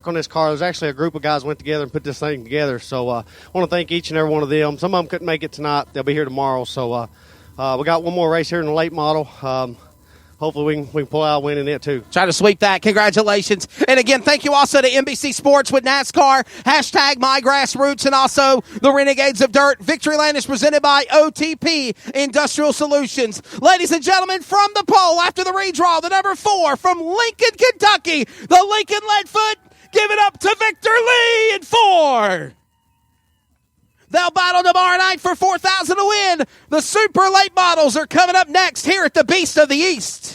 on this car. There's actually a group of guys went together and put this thing together. So I want to thank each and every one of them. Some of them couldn't make it tonight. They'll be here tomorrow. So we got one more race here in the late model. Hopefully we can pull out a win in it too. Try to sweep that. Congratulations. And again, thank you also to NBC Sports with NASCAR, hashtag MyGrassRoots, and also the Renegades of Dirt. Victoryland is presented by OTP Industrial Solutions. Ladies and gentlemen, from the pole after the redraw, the number 4 from Lincoln, Kentucky, the Lincoln Leadfoot. Give it up to Victor Lee in 4. They'll battle tomorrow night for $4,000 to win. The Super Late Models are coming up next here at the Beast of the East.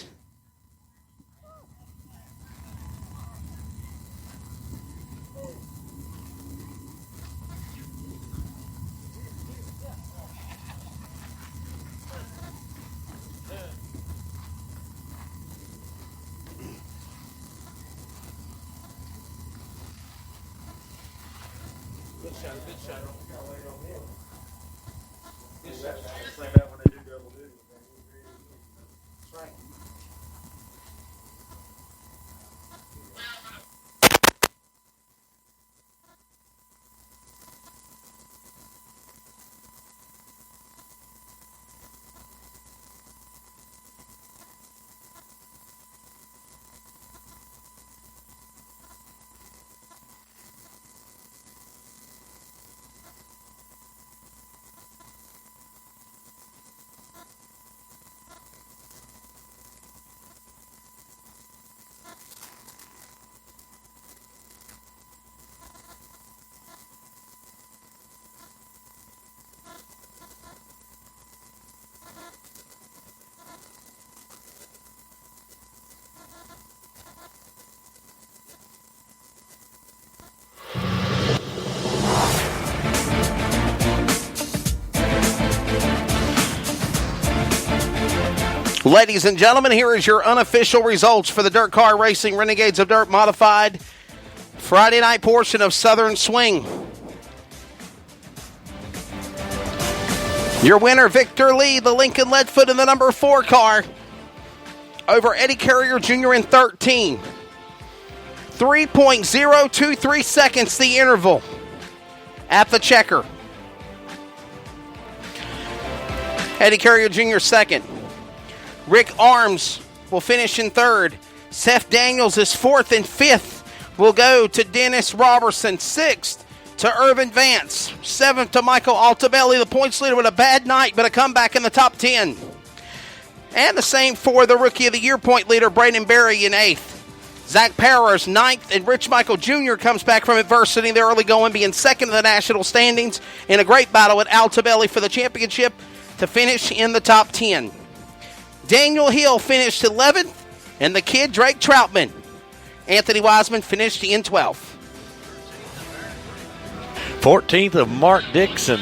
Ladies and gentlemen, here is your unofficial results for the Dirt Car Racing Renegades of Dirt Modified Friday night portion of Southern Swing. Your winner, Victor Lee, the Lincoln Leadfoot in the number 4 car, over Eddie Carrier Jr. in 13. 3.023 seconds the interval at the checker. Eddie Carrier Jr. second. Rick Arms will finish in 3rd. Seth Daniels is 4th, and 5th will go to Dennis Robertson. 6th to Irvin Vance. 7th to Michael Altabelli, the points leader with a bad night, but a comeback in the top 10. And the same for the Rookie of the Year point leader, Braden Berry, in 8th. Zach Powers, 9th, and Rich Michael Jr. comes back from adversity in the early going, being 2nd in the national standings in a great battle with Altabelli for the championship to finish in the top 10. Daniel Hill finished 11th, and the kid Drake Troutman. Anthony Wiseman finished in 12th. 14th of Mark Dixon,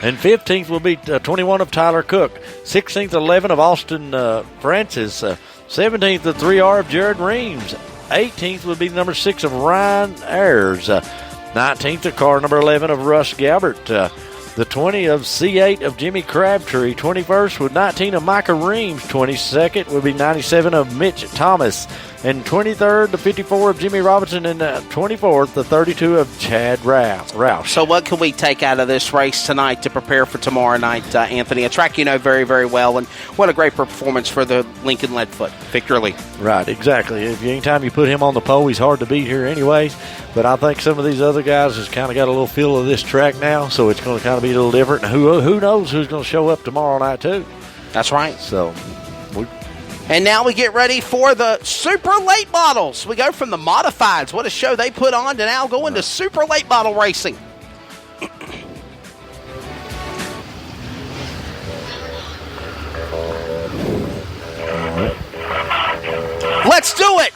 and 15th will be 21 of Tyler Cook. 16th, 11 of Austin Francis. 17th, the 3R of Jared Reams. 18th would be number 6 of Ryan Ayers. 19th, the car number 11 of Russ Gabbert. The 20 of C8 of Jimmy Crabtree. 21st with 19 of Micah Reams. 22nd would be 97 of Mitch Thomas. And 23rd, the 54 of Jimmy Robinson. And 24th, the 32 of Chad Rouse. So what can we take out of this race tonight to prepare for tomorrow night, Anthony? A track you know very, very well. And what a great performance for the Lincoln Leadfoot. Victor Lee. Right, exactly. Anytime you put him on the pole, he's hard to beat here anyways. But I think some of these other guys has kind of got a little feel of this track now, so it's going to kind of be a little different. And who knows who's going to show up tomorrow night, too. That's right. So, and now we get ready for the Super Late Models. We go from the Modifieds, what a show they put on, to now go into Super Late Model racing. Let's do it!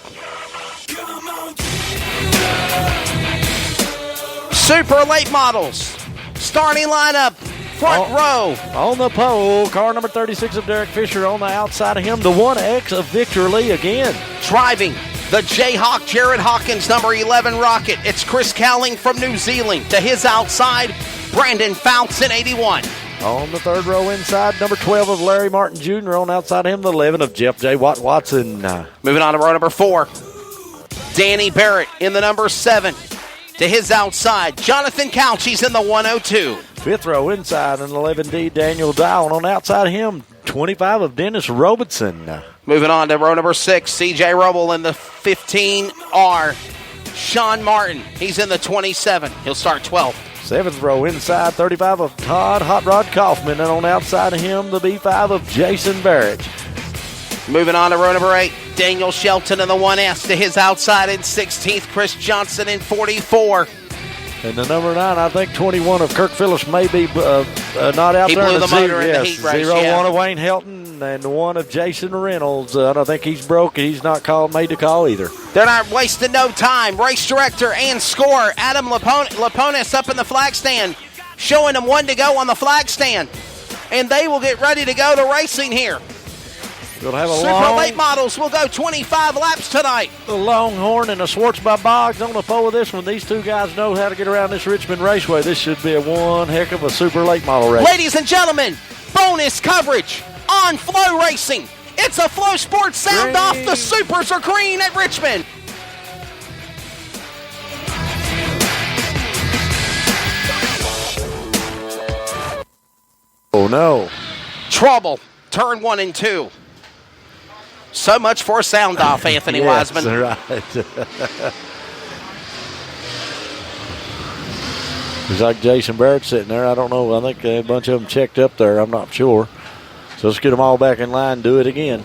Super Late Models. Starting lineup, front row. On the pole, car number 36 of Derek Fisher. On the outside of him, the 1X of Victor Lee again. Driving the Jayhawk, Jared Hawkins, number 11 Rocket. It's Chris Cowling from New Zealand. To his outside, Brandon Fouts in 81. On the third row inside, number 12 of Larry Martin Jr. On outside of him, the 11 of Jeff J. Watson. Moving on to row number 4. Danny Barrett in the number 7. To his outside, Jonathan Couch, he's in the 102. Fifth row inside, an 11D Daniel Dial. On outside him, 25 of Dennis Robertson. Moving on to row number 6, CJ Roble in the 15R. Sean Martin, he's in the 27. He'll start 12th. Seventh row inside, 35 of Todd Hot Rod Kaufman. And on outside of him, the B5 of Jason Barrett. Moving on to row number 8, Daniel Shelton in the 1S. To his outside in 16th, Chris Johnson in 44. And the number 9, I think 21 of Kirk Phillips may be not out he there. He blew the motor in the heat race. 0-1 of Wayne Helton and the 1 of Jason Reynolds. I don't think he's broke. He's not made the call either. They're not wasting no time. Race director and scorer Adam Laponis up in the flag stand, showing them when to go on the flag stand. And they will get ready to go to racing here. We'll have a Super late models will go 25 laps tonight. The Longhorn and the Swartz by Boggs on the pole of this one. These two guys know how to get around this Richmond Raceway. This should be a one heck of a super late model race. Ladies and gentlemen, bonus coverage on Flow Racing. It's a Flow Sports sound off. The Supers are green at Richmond. Oh no. Trouble. Turn 1 and 2. So much for sound off, Anthony Wiseman. Right. It's like Jason Barrett sitting there. I don't know. I think a bunch of them checked up there. I'm not sure. So let's get them all back in line and do it again.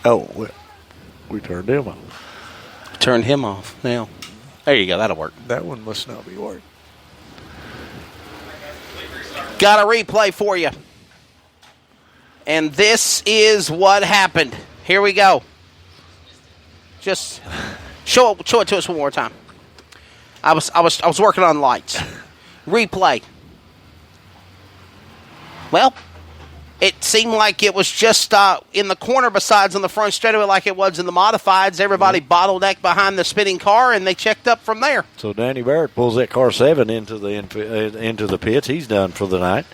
Oh, we turned him off. Turned him off now. There you go. That'll work. That one must not be working. Got a replay for you. And this is what happened. Here we go. Just show it to us one more time. I was working on lights. Replay. Well, it seemed like it was just in the corner besides on the front straightaway like it was in the modifieds. Everybody bottlenecked behind the spinning car, and they checked up from there. So Danny Barrett pulls that car 7 into the pits. He's done for the night.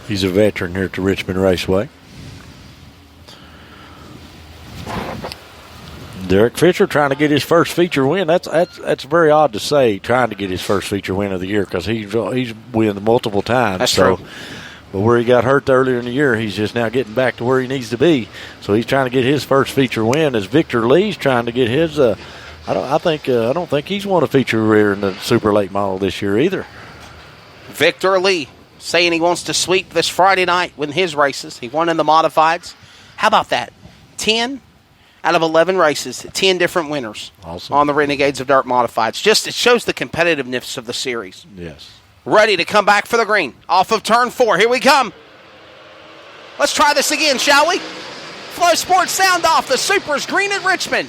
He's a veteran here at the Richmond Raceway. Derek Fisher trying to get his first feature win. That's very odd to say, trying to get his first feature win of the year, because he's won multiple times. That's true. But where he got hurt earlier in the year, he's just now getting back to where he needs to be. So he's trying to get his first feature win. As Victor Lee's trying to get his. I don't think he's won a feature rear in the super late model this year either. Victor Lee saying he wants to sweep this Friday night with his races. He won in the modifieds. How about that? 10 out of 11 races, 10 different winners. Awesome. On the Renegades of Dirt modifieds. Just it shows the competitiveness of the series. Yes. Ready to come back for the green. Off of turn 4. Here we come. Let's try this again, shall we? Flow Sports sound off. The Supers green at Richmond.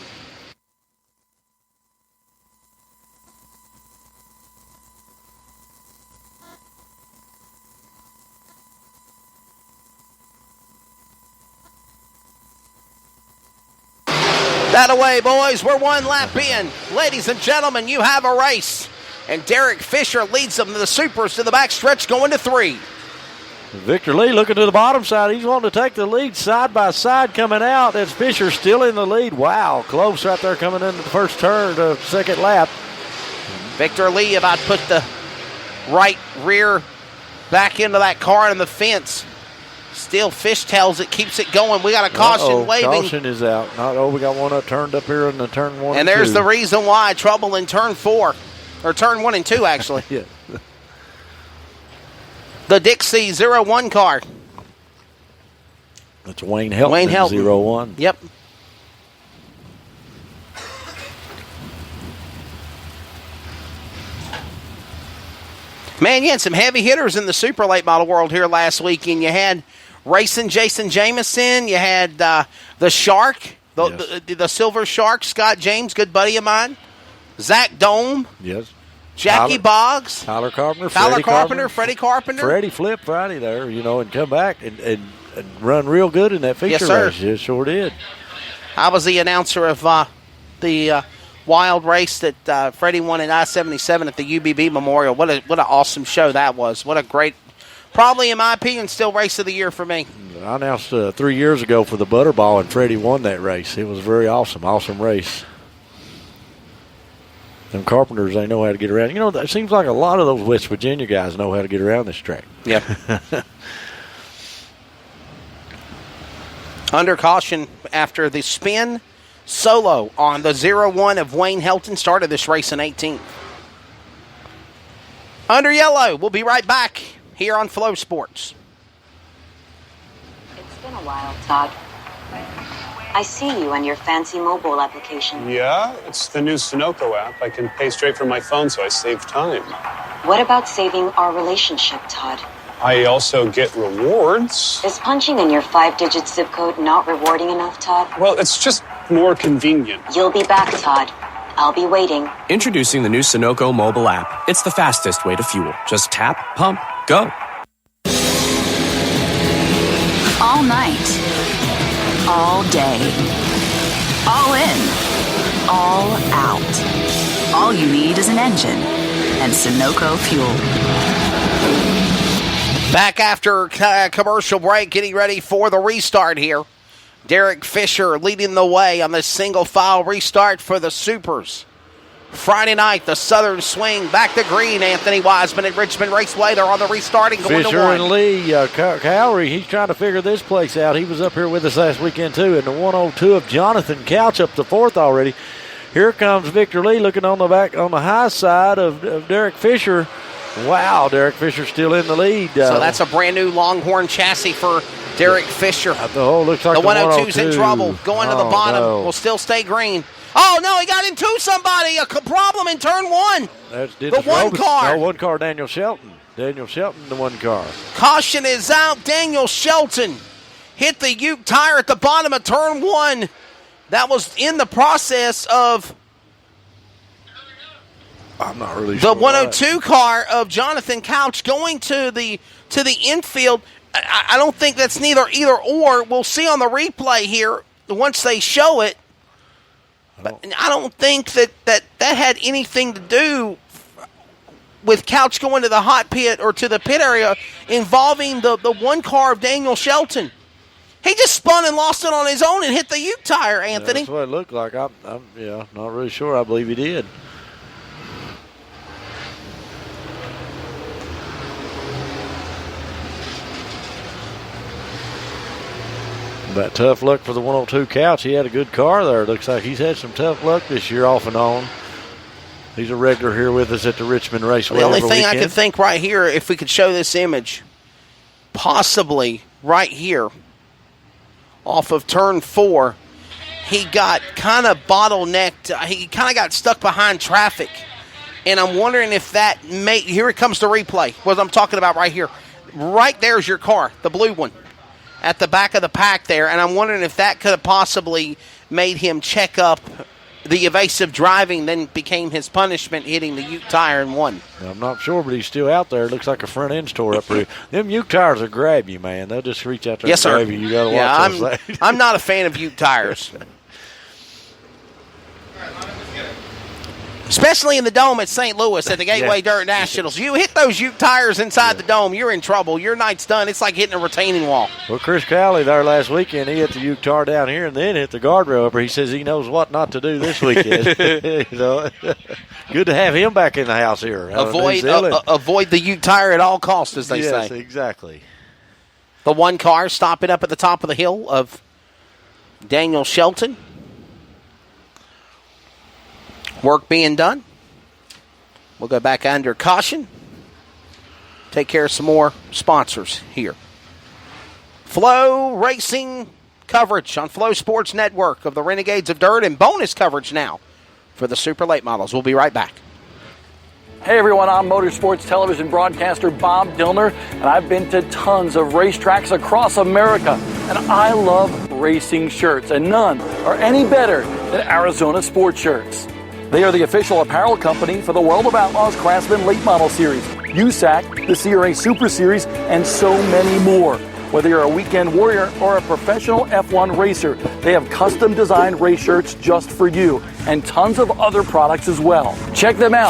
That away, boys. We're one lap in. Ladies and gentlemen, you have a race. And Derek Fisher leads them to the Supers to the back stretch, going to 3. Victor Lee looking to the bottom side. He's wanting to take the lead side by side coming out. That's Fisher still in the lead. Wow, close right there coming into the first turn to second lap. Victor Lee about to put the right rear back into that car in the fence. Still fishtails it, keeps it going. We got a caution waving. Caution is out. We got one up turned up here in the turn 1 and there's 2. The reason why. Trouble in turn 4. Or turn 1 and 2, actually. Yeah. The Dixie 0-1 car. That's Wayne Helton. 0-1. Yep. Man, you had some heavy hitters in the super late model world here last weekend. You had racing Jason Jameson. You had the Shark, the Silver Shark, Scott James, good buddy of mine. Zach Dome. Yes. Jackie Boggs. Tyler Carpenter. Freddie Carpenter. Freddie flipped Friday there, and come back and run real good in that feature race. Yes, sure did. I was the announcer of the wild race that Freddie won at I-77 at the UBB Memorial. What an awesome show that was. What a great, probably in my opinion, still race of the year for me. I announced 3 years ago for the Butterball, and Freddie won that race. It was very awesome race. Them Carpenters, they know how to get around. It seems like a lot of those West Virginia guys know how to get around this track. Yep. Under caution after the spin solo on the 0-1 of Wayne Helton started this race in 18th. Under yellow, we'll be right back here on Flow Sports. It's been a while, Todd. I see you on your fancy mobile application. Yeah, it's the new Sunoco app. I can pay straight from my phone, so I save time. What about saving our relationship, Todd? I also get rewards. Is punching in your 5-digit zip code not rewarding enough, Todd? Well, it's just more convenient. You'll be back, Todd. I'll be waiting. Introducing the new Sunoco mobile app. It's the fastest way to fuel. Just tap, pump, go. All night. All day. All in. All out. All you need is an engine and Sunoco fuel. Back after commercial break, getting ready for the restart here. Derek Fisher leading the way on the single file restart for the Supers. Friday night, the Southern Swing back to green. Anthony Wiseman at Richmond Raceway. They're on the restarting going Fisher to one. and Lee, Cowrie, he's trying to figure this place out. He was up here with us last weekend, too. And the 102 of Jonathan Couch up to fourth already. Here comes Victor Lee looking on the back, on the high side of Derek Fisher. Wow, Derek Fisher still in the lead. So that's a brand new Longhorn chassis for Derek Fisher. Looks like the 102's in trouble. Going to the bottom. No. Will still stay green. Oh, no, he got into somebody. A problem in turn one. That's the one car. No, one car, Daniel Shelton. Daniel Shelton, the one car. Caution is out. Daniel Shelton hit the Uke tire at the bottom of turn one. That was in the process of I'm not really sure. The 102 car of Jonathan Couch going to the infield. I don't think that's either or. We'll see on the replay here once they show it. But I don't think that had anything to do with Couch going to the hot pit or to the pit area involving the one car of Daniel Shelton. He just spun and lost it on his own and hit the Uke tire, Anthony. That's what it looked like. I'm not really sure. I believe he did. But tough luck for the 102 Couch. He had a good car there. Looks like he's had some tough luck this year off and on. He's a regular here with us at the Richmond Raceway. The only thing I could think right here, if we could show this image, possibly right here off of turn 4, he got kind of bottlenecked. He kind of got stuck behind traffic. And I'm wondering if that here it comes to replay, what I'm talking about right here. Right there's your car, the blue one, at the back of the pack there. And I'm wondering if that could have possibly made him check up the evasive driving, then became his punishment, hitting the Uke tire and won. I'm not sure, but he's still out there. Looks like a front end tore up there. Them Uke tires will grab you, man. They'll just reach out there and grab you. You got to watch those things. I'm not a fan of Uke tires. Especially in the dome at St. Louis at the Gateway Dirt Nationals. You hit those Uke tires inside the dome, you're in trouble. Your night's done. It's like hitting a retaining wall. Well, Chris Cowley there last weekend, he hit the Uke tire down here and then hit the guardrail up. He says he knows what not to do this weekend. Good to have him back in the house here. Avoid the Uke tire at all costs, as they say. Yes, exactly. The one car stopping up at the top of the hill of Daniel Shelton. Work being done. We'll go back under caution. Take care of some more sponsors here. Flow Racing coverage on Flow Sports Network of the Renegades of Dirt, and bonus coverage now for the Super Late Models. We'll be right back. Hey everyone, I'm Motorsports Television broadcaster Bob Dillner, and I've been to tons of racetracks across America, and I love racing shirts, and none are any better than Arizona Sports Shirts. They are the official apparel company for the World of Outlaws Craftsman Late Model Series, USAC, the CRA Super Series, and so many more. Whether you're a weekend warrior or a professional F1 racer, they have custom designed race shirts just for you and tons of other products as well. Check them out.